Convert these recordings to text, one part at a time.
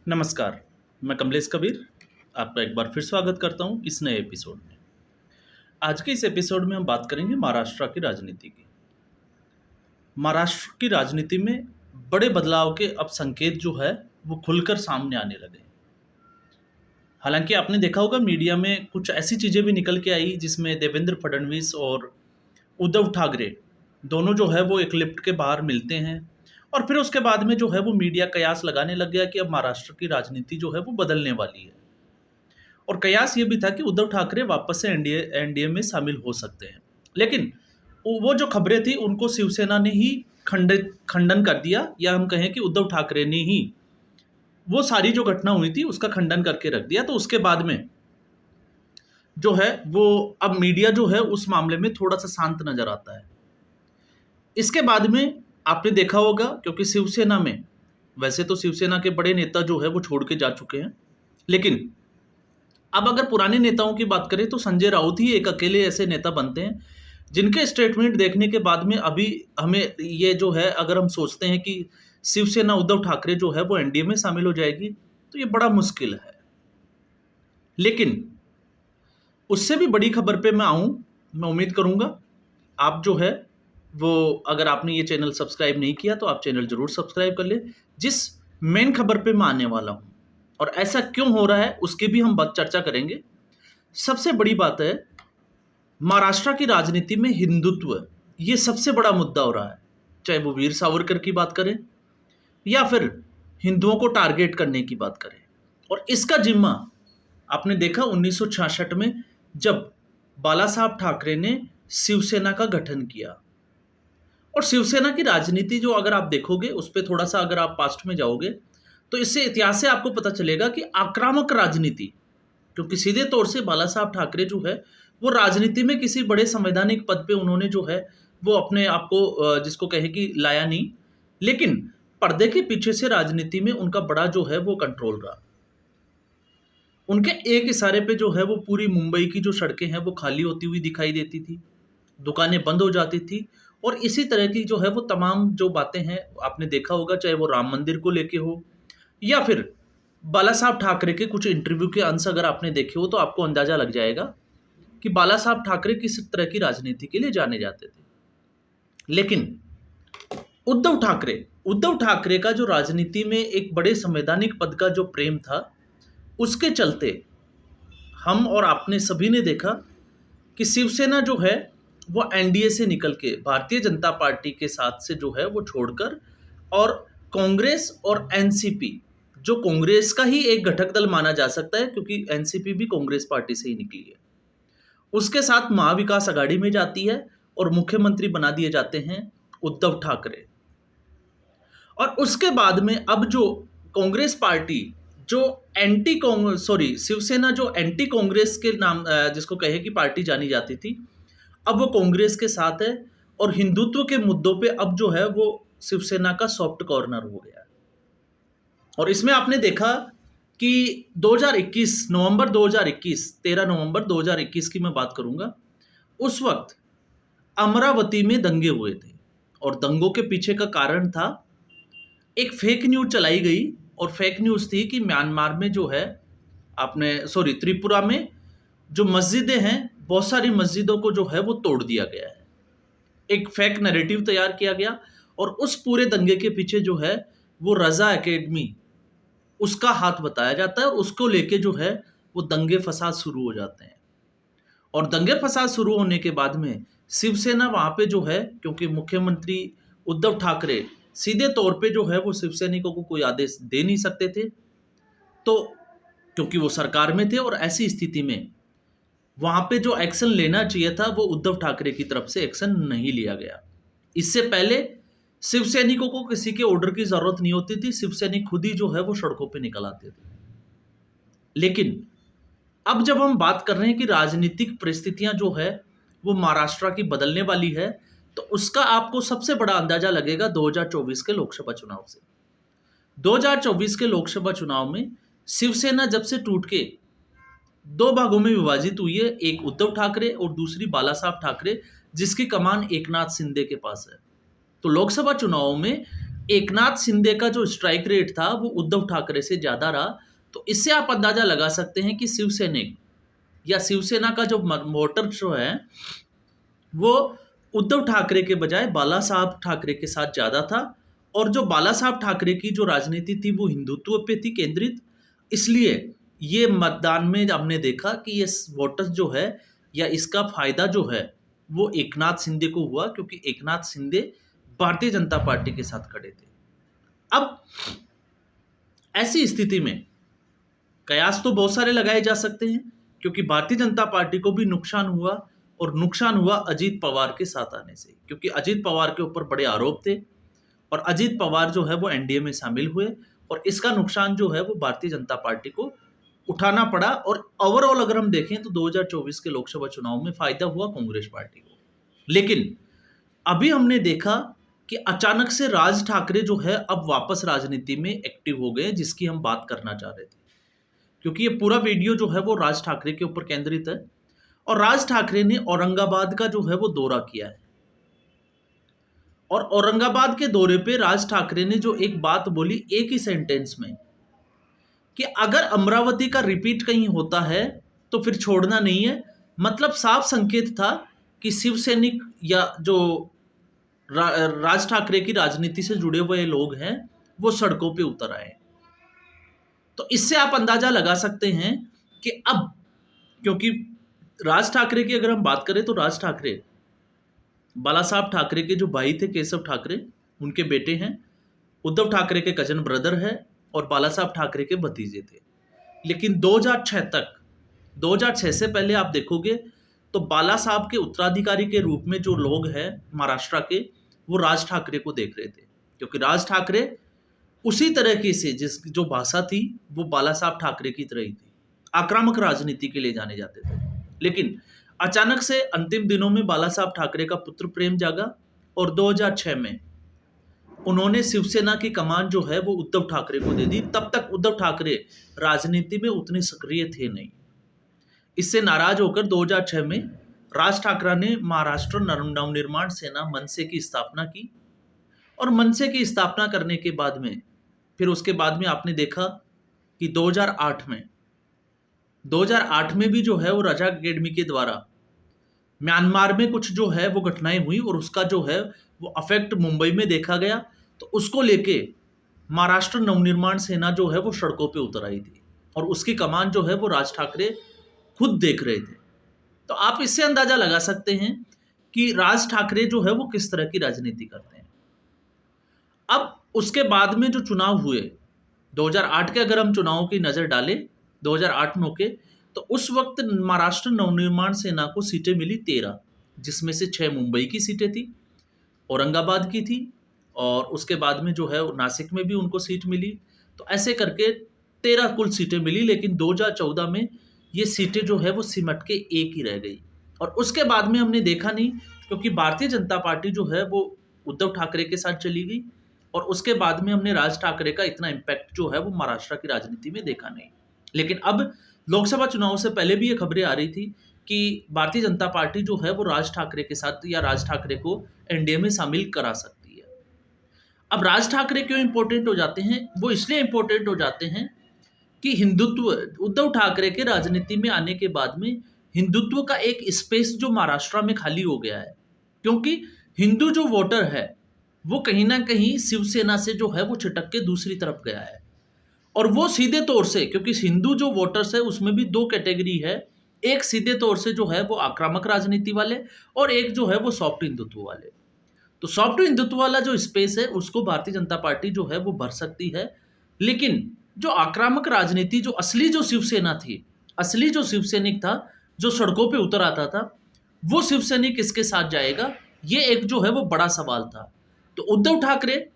नमस्कार, मैं कमलेश कबीर आपका एक बार फिर स्वागत करता हूँ इस नए एपिसोड में। आज के इस एपिसोड में हम बात करेंगे महाराष्ट्र की राजनीति की। महाराष्ट्र की राजनीति में बड़े बदलाव के अब संकेत जो है वो खुलकर सामने आने लगे हैं। हालांकि आपने देखा होगा मीडिया में कुछ ऐसी चीज़ें भी निकल के आई जिसमें देवेंद्र फडणवीस और उद्धव ठाकरे दोनों जो है वो एक लिफ्ट के बाहर मिलते हैं और फिर उसके बाद में जो है वो मीडिया कयास लगाने लग गया कि अब महाराष्ट्र की राजनीति जो है वो बदलने वाली है। और कयास ये भी था कि उद्धव ठाकरे वापस से एनडीए एनडीए में शामिल हो सकते हैं। लेकिन वो जो खबरें थी उनको शिवसेना ने ही खंडन कर दिया, या हम कहें कि उद्धव ठाकरे ने ही वो सारी जो घटना हुई थी उसका खंडन करके रख दिया। तो उसके बाद में जो है वो अब मीडिया जो है उस मामले में थोड़ा सा शांत नजर आता है। इसके बाद में आपने देखा होगा, क्योंकि शिवसेना में वैसे तो शिवसेना के बड़े नेता जो है वो छोड़ के जा चुके हैं, लेकिन अब अगर पुराने नेताओं की बात करें तो संजय राउत ही एक अकेले ऐसे नेता बनते हैं जिनके स्टेटमेंट देखने के बाद में अभी हमें ये जो है, अगर हम सोचते हैं कि शिवसेना उद्धव ठाकरे जो है वो एनडीए में शामिल हो जाएगी तो ये बड़ा मुश्किल है। लेकिन उससे भी बड़ी खबर पे मैं आऊँ, मैं उम्मीद करूँगा आप जो है वो, अगर आपने ये चैनल सब्सक्राइब नहीं किया तो आप चैनल ज़रूर सब्सक्राइब कर ले। जिस मेन खबर पे मैं आने वाला हूँ और ऐसा क्यों हो रहा है उसकी भी हम बात चर्चा करेंगे। सबसे बड़ी बात है, महाराष्ट्र की राजनीति में हिंदुत्व ये सबसे बड़ा मुद्दा हो रहा है, चाहे वो वीर सावरकर की बात करें या फिर हिंदुओं को टारगेट करने की बात करें। और इसका जिम्मा आपने देखा 1966 में जब बाला साहब ठाकरे ने शिवसेना का गठन किया। और शिवसेना की राजनीति जो अगर आप देखोगे उस पर थोड़ा सा अगर आप पास्ट में जाओगे तो इससे इतिहास से आपको पता चलेगा कि आक्रामक राजनीति, क्योंकि सीधे तौर से बाला साहब ठाकरे जो है वो राजनीति में किसी बड़े संवैधानिक पद पे उन्होंने जो है वो अपने आप को जिसको कहे कि लाया नहीं, लेकिन पर्दे के पीछे से राजनीति में उनका बड़ा जो है वो कंट्रोल रहा। उनके एक इशारे पे जो है वो पूरी मुंबई की जो सड़कें हैं वो खाली होती हुई दिखाई देती थी, दुकानें बंद हो जाती थी। और इसी तरह की जो है वो तमाम जो बातें हैं आपने देखा होगा, चाहे वो राम मंदिर को लेके हो या फिर बाला साहब ठाकरे के कुछ इंटरव्यू के अंश अगर आपने देखे हो तो आपको अंदाजा लग जाएगा कि बाला साहब ठाकरे किस तरह की राजनीति के लिए जाने जाते थे। लेकिन उद्धव ठाकरे का जो राजनीति में एक बड़े संवैधानिक पद का जो प्रेम था, उसके चलते हम और आपने सभी ने देखा कि शिवसेना जो है वो एनडीए से निकल के भारतीय जनता पार्टी के साथ से जो है वो छोड़कर, और कांग्रेस और एनसीपी जो कांग्रेस का ही एक घटक दल माना जा सकता है क्योंकि एनसीपी भी कांग्रेस पार्टी से ही निकली है, उसके साथ महाविकास आघाड़ी में जाती है और मुख्यमंत्री बना दिए जाते हैं उद्धव ठाकरे। और उसके बाद में अब जो कांग्रेस पार्टी जो एंटी कांग्रेस सॉरी शिवसेना जो एंटी कांग्रेस के नाम जिसको कहे कि पार्टी जानी जाती थी, अब वो कांग्रेस के साथ है और हिंदुत्व के मुद्दों पे अब जो है वो शिवसेना का सॉफ्ट कॉर्नर हो गया है। और इसमें आपने देखा कि 2021 नवंबर 2021 13 नवंबर 2021 की मैं बात करूंगा, उस वक्त अमरावती में दंगे हुए थे और दंगों के पीछे का कारण था, एक फेक न्यूज चलाई गई और फेक न्यूज थी कि म्यांमार में जो है त्रिपुरा में जो मस्जिदें हैं, बहुत सारी मस्जिदों को जो है वो तोड़ दिया गया है। एक फेक नैरेटिव तैयार किया गया और उस पूरे दंगे के पीछे जो है वो रजा एकेडमी, उसका हाथ बताया जाता है और उसको लेके जो है वो दंगे फसाद शुरू हो जाते हैं। और दंगे फसाद शुरू होने के बाद में शिवसेना वहां पे जो है, क्योंकि मुख्यमंत्री उद्धव ठाकरे सीधे तौर पे जो है वो शिवसैनिकों को कोई आदेश दे नहीं सकते थे, तो क्योंकि वो सरकार में थे और ऐसी स्थिति में वहां पे जो एक्शन लेना चाहिए था वो उद्धव ठाकरे की तरफ से एक्शन नहीं लिया गया। इससे पहले शिवसैनिकों को किसी के ऑर्डर की जरूरत नहीं होती थी, शिवसैनिक खुद ही जो है वो सड़कों पे निकल आते थे। लेकिन अब जब हम बात कर रहे हैं कि राजनीतिक परिस्थितियां जो है वो महाराष्ट्र की बदलने वाली है, तो उसका आपको सबसे बड़ा अंदाजा लगेगा 2024 के लोकसभा चुनाव से। 2024 के लोकसभा चुनाव में शिवसेना जब से टूट के दो भागों में विभाजित हुई है, एक उद्धव ठाकरे और दूसरी बाला साहब ठाकरे, जिसकी कमान एकनाथ शिंदे के पास है। तो लोकसभा चुनाव में एकनाथ शिंदे का जो स्ट्राइक रेट था वो उद्धव ठाकरे से ज़्यादा रहा। तो इससे आप अंदाज़ा लगा सकते हैं कि शिवसैनिक या शिवसेना का जो वोटर जो है वो उद्धव ठाकरे के बजाय बाला साहब ठाकरे के साथ ज़्यादा था। और जो बाला साहब ठाकरे की जो राजनीति थी वो हिंदुत्व पे थी केंद्रित। इसलिए ये मतदान में हमने देखा कि ये वोटर्स जो है या इसका फायदा जो है वो एकनाथ शिंदे को हुआ, क्योंकि एकनाथ शिंदे भारतीय जनता पार्टी के साथ खड़े थे। अब ऐसी स्थिति में कयास तो बहुत सारे लगाए जा सकते हैं, क्योंकि भारतीय जनता पार्टी को भी नुकसान हुआ, और नुकसान हुआ अजीत पवार के साथ आने से, क्योंकि अजीत पवार के ऊपर बड़े आरोप थे और अजीत पवार जो है वो एनडीए में शामिल हुए, और इसका नुकसान जो है वो भारतीय जनता पार्टी को उठाना पड़ा। और ओवरऑल अगर हम देखें तो 2024 के लोकसभा चुनाव में फायदा हुआ कांग्रेस पार्टी को। लेकिन अभी हमने देखा कि अचानक से राज ठाकरे जो है अब वापस राजनीति में एक्टिव हो गए, जिसकी हम बात करना चाह रहे थे, क्योंकि ये पूरा वीडियो जो है वो राज ठाकरे के ऊपर केंद्रित है। और राज ठाकरे ने औरंगाबाद का जो है वो दौरा किया है, और औरंगाबाद के दौरे पे राज ठाकरे ने जो एक बात बोली एक ही सेंटेंस में, कि अगर अमरावती का रिपीट कहीं होता है तो फिर छोड़ना नहीं है। मतलब साफ संकेत था कि शिवसैनिक या जो राज ठाकरे की राजनीति से जुड़े हुए लोग हैं वो सड़कों पे उतर आए। तो इससे आप अंदाजा लगा सकते हैं कि अब, क्योंकि राज ठाकरे की अगर हम बात करें तो राज ठाकरे बाला साहब ठाकरे के जो भाई थे केशव ठाकरे, उनके बेटे हैं। उद्धव ठाकरे के कजन ब्रदर है और बाला साहब ठाकरे के भतीजे थे। लेकिन 2006 तक, 2006 से पहले आप देखोगे तो बाला साहब के उत्तराधिकारी के रूप में जो लोग हैं महाराष्ट्र के, वो राज ठाकरे को देख रहे थे, क्योंकि राज ठाकरे उसी तरीके से जो भाषा थी वो बाला साहब ठाकरे की तरह ही थी, आक्रामक राजनीति के लिए जाने जाते थे। लेकिन अचानक से अंतिम दिनों में बाला साहब ठाकरे का पुत्र प्रेम जागा, और 2006 में उन्होंने शिवसेना की कमान जो है वो उद्धव ठाकरे को दे दी। तब तक उद्धव ठाकरे राजनीति में उतने सक्रिय थे नहीं। इससे नाराज होकर 2006 में राज ठाकरे ने महाराष्ट्र नवनिर्माण सेना मनसे की स्थापना की, और मनसे की स्थापना करने के बाद में फिर उसके बाद में आपने देखा कि 2008 में भी जो है वो रजा अकेडमी के द्वारा म्यांमार में कुछ जो है वो घटनाएं हुई, और उसका जो है वो अफेक्ट मुंबई में देखा गया। तो उसको लेके महाराष्ट्र नवनिर्माण सेना जो है वो सड़कों पे उतर आई थी, और उसकी कमान जो है वो राज ठाकरे खुद देख रहे थे। तो आप इससे अंदाजा लगा सकते हैं कि राज ठाकरे जो है वो किस तरह की राजनीति करते हैं। अब उसके बाद में जो चुनाव हुए 2008 के, अगर हम चुनावों की नज़र डालें 2008-9 के, तो उस वक्त महाराष्ट्र नवनिर्माण सेना को सीटें मिली 13, जिसमें से 6 मुंबई की सीटें थी, औरंगाबाद की थी, और उसके बाद में जो है नासिक में भी उनको सीट मिली। तो ऐसे करके 13 कुल सीटें मिली। लेकिन 2014 में ये सीटें जो है वो सिमट के एक ही रह गई, और उसके बाद में हमने देखा नहीं, क्योंकि भारतीय जनता पार्टी जो है वो उद्धव ठाकरे के साथ चली गई, और उसके बाद में हमने राज ठाकरे का इतना इम्पैक्ट जो है वो महाराष्ट्र की राजनीति में देखा नहीं। लेकिन अब लोकसभा चुनाव से पहले भी ये खबरें आ रही थी कि भारतीय जनता पार्टी जो है वो राज ठाकरे के साथ या राज ठाकरे को एनडीए में शामिल करा सकती है। अब राज ठाकरे क्यों इंपॉर्टेंट हो जाते हैं? वो इसलिए इंपॉर्टेंट हो जाते हैं कि हिंदुत्व, उद्धव ठाकरे के राजनीति में आने के बाद में हिंदुत्व का एक स्पेस जो महाराष्ट्र में खाली हो गया है, क्योंकि हिंदू जो वोटर है वो कहीं ना कहीं शिवसेना से जो है वो छिटक के दूसरी तरफ गया है। और वो सीधे तौर से, क्योंकि हिंदू जो वोटर्स है उसमें भी 2 कैटेगरी है, एक सीधे तौर से जो है वो आक्रामक राजनीति वाले, और एक जो है वो सॉफ्ट हिंदुत्व वाले। तो सॉफ्ट हिंदुत्व वाला जो स्पेस है उसको भारतीय जनता पार्टी जो है वो भर सकती है। लेकिन जो आक्रामक राजनीति, जो असली जो शिवसेना थी, असली जो शिवसैनिक था जो सड़कों पे उतर आता था, वो शिवसैनिक किसके साथ जाएगा, ये एक जो है वो बड़ा सवाल था। तो उद्धव ठाकरे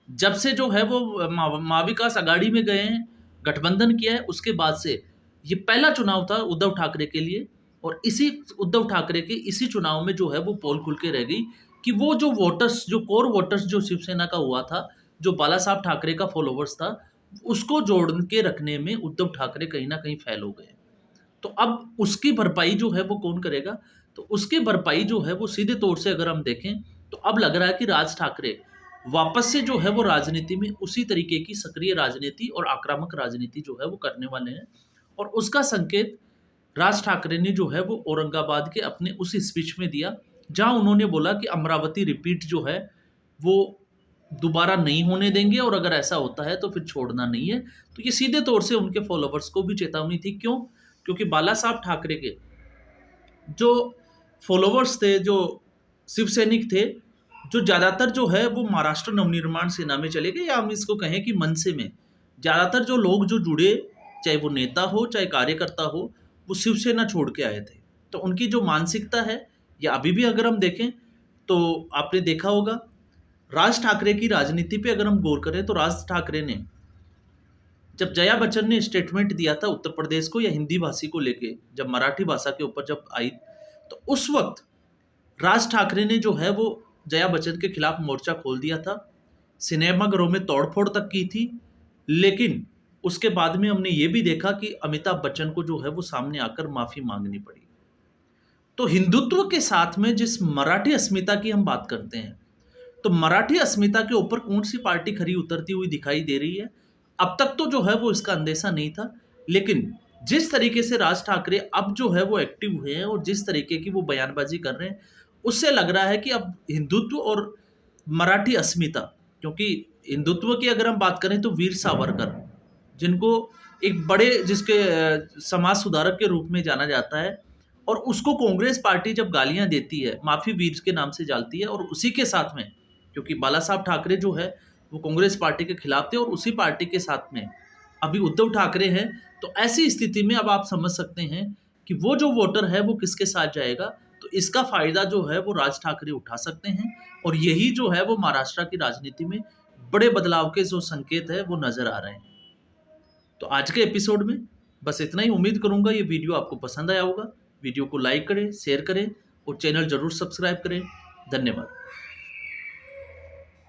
जब से जो है वो महाविकास आघाड़ी में गए हैं, गठबंधन किया है, उसके बाद से ये पहला चुनाव था उद्धव ठाकरे के लिए, और इसी उद्धव ठाकरे के इसी चुनाव में जो है वो पोल खुल के रह गई कि वो जो वोटर्स, जो कोर वोटर्स जो शिवसेना का हुआ था, जो बाला साहब ठाकरे का फॉलोवर्स था, उसको जोड़ के रखने में उद्धव ठाकरे कहीं ना कहीं फेल हो गए। तो अब उसकी भरपाई जो है वो कौन करेगा? तो उसकी भरपाई जो है वो सीधे तौर से अगर हम देखें तो अब लग रहा है कि राज ठाकरे वापस से जो है वो राजनीति में उसी तरीके की सक्रिय राजनीति और आक्रामक राजनीति जो है वो करने वाले हैं। और उसका संकेत राज ठाकरे ने जो है वो औरंगाबाद के अपने उस स्पीच में दिया, जहां उन्होंने बोला कि अमरावती रिपीट जो है वो दोबारा नहीं होने देंगे और अगर ऐसा होता है तो फिर छोड़ना नहीं है। तो ये सीधे तौर से उनके फॉलोवर्स को भी चेतावनी थी। क्यों? क्योंकि बाला साहब ठाकरे के जो फॉलोवर्स थे, जो शिव सैनिक थे, जो ज़्यादातर जो है वो महाराष्ट्र नवनिर्माण सेना में चले गए, या हम इसको कहें कि मनसे में ज़्यादातर जो लोग जो जुड़े, चाहे वो नेता हो चाहे कार्यकर्ता हो, वो शिवसेना छोड़ के आए थे। तो उनकी जो मानसिकता है, या अभी भी अगर हम देखें तो आपने देखा होगा राज ठाकरे की राजनीति पे अगर हम गौर करें तो राज ठाकरे ने जब जया बच्चन ने स्टेटमेंट दिया था उत्तर प्रदेश को या हिंदी भाषी को लेके, जब मराठी भाषा के ऊपर जब आई, तो उस वक्त राज ठाकरे ने जो है वो जया बच्चन के खिलाफ मोर्चा खोल दिया था, सिनेमाघरों में तोड़फोड़ तक की थी। लेकिन उसके बाद में हमने ये भी देखा कि अमिताभ बच्चन को जो है वो सामने आकर माफी मांगनी पड़ी। तो हिंदुत्व के साथ में जिस मराठी अस्मिता की हम बात करते हैं, तो मराठी अस्मिता के ऊपर कौन सी पार्टी खरी उतरती हुई दिखाई दे रही है? अब तक तो जो है वो इसका अंदेशा नहीं था, लेकिन जिस तरीके से राज ठाकरे अब जो है वो एक्टिव हुए हैं और जिस तरीके की वो बयानबाजी कर रहे हैं, उससे लग रहा है कि अब हिंदुत्व और मराठी अस्मिता, क्योंकि हिंदुत्व की अगर हम बात करें तो वीर सावरकर, जिनको एक बड़े जिसके समाज सुधारक के रूप में जाना जाता है, और उसको कांग्रेस पार्टी जब गालियां देती है, माफी वीर के नाम से जालती है, और उसी के साथ में, क्योंकि बाला साहब ठाकरे जो है वो कांग्रेस पार्टी के खिलाफ थे और उसी पार्टी के साथ में अभी उद्धव ठाकरे हैं, तो ऐसी स्थिति में अब आप समझ सकते हैं कि वो जो वोटर है वो किसके साथ जाएगा। तो इसका फायदा जो है वो राज ठाकरे उठा सकते हैं, और यही जो है वो महाराष्ट्र की राजनीति में बड़े बदलाव के जो संकेत है वो नजर आ रहे हैं। तो आज के एपिसोड में बस इतना ही। उम्मीद करूंगा ये वीडियो आपको पसंद आया होगा। वीडियो को लाइक करें, शेयर करें और चैनल जरूर सब्सक्राइब करें। धन्यवाद।